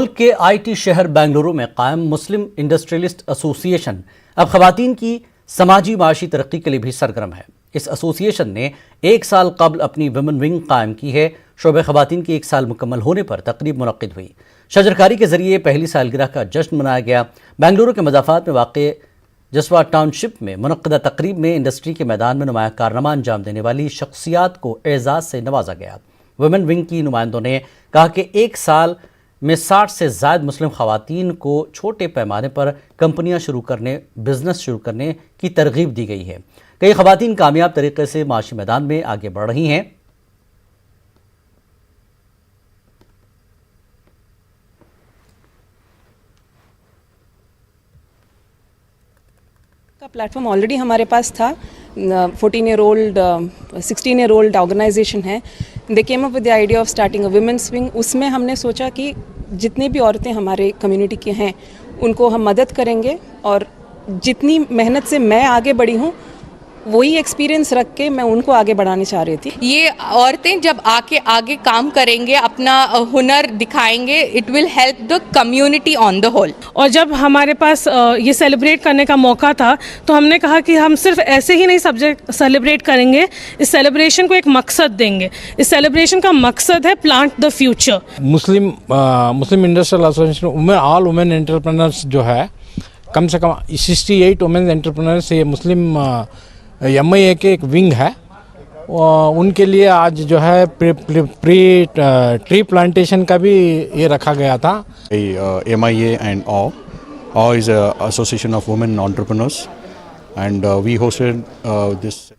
मुल्क के आईटी शहर बेंगलुरु में कायम मुस्लिम इंडस्ट्रियलिस्ट एसोसिएशन अब खवातीन की समाजी माशी तरक्की के लिए भी सरगर्म है। इस एसोसिएशन ने 1 साल कबल अपनी वुमेन विंग कायम की है। शोबे खवातीन की 1 साल मुकम्मल होने पर तकरीब मुनक्किद हुई। शजरकारी के जरिए पहली सालगिरह का जश्न मनाया गया। बेंगलुरु के मज़ाफ़ात में वाक़ जसवा टाउनशिप में मुनक्किदा तकरीब में इंडस्ट्री के मैदान में नुमाया कारनामा अंजाम देने वाली शख्सियात को एजाज़ से नवाजा गया। वुमेन विंग की नुमाइंदों ने कहा कि 1 साल में 60 से ज़ायद मुस्लिम खवातीन को छोटे पैमाने पर कंपनियां शुरू करने, बिजनेस शुरू करने की तरगीब दी गई है। कई खवातीन कामयाब तरीके से माशी मैदान में आगे बढ़ रही हैं। का प्लेटफॉर्म ऑलरेडी हमारे पास था। 14 year old 16 year old organization है। They came up with the idea of starting a women's wing. उसमें हमने सोचा कि जितनी भी औरतें हमारे कम्युनिटी के हैं उनको हम मदद करेंगे, और जितनी मेहनत से मैं आगे बढ़ी हूँ वही एक्सपीरियंस रख के मैं उनको आगे बढ़ानी चाह रही थी। ये औरतें जब आगे काम करेंगे, अपना हुनर दिखाएंगे, it will help the community on the whole. और जब हमारे पास ये सेलिब्रेट करने का मौका था तो हमने कहा कि हम सिर्फ ऐसे ही नहीं सब्जेक्ट सेलिब्रेट करेंगे, इस सेलिब्रेशन को एक मकसद देंगे। इस सेलिब्रेशन का मकसद है plant the future. Muslim industrial association all women entrepreneurs जो है, कम से कम 68 वुमेन एंटरप्रेन्योर्स, ये मुस्लिम MIA के एक विंग है। उनके लिए आज जो है ट्री प्लांटेशन का भी ये रखा गया था। MIA and AW is an association of women entrepreneurs, and we hosted this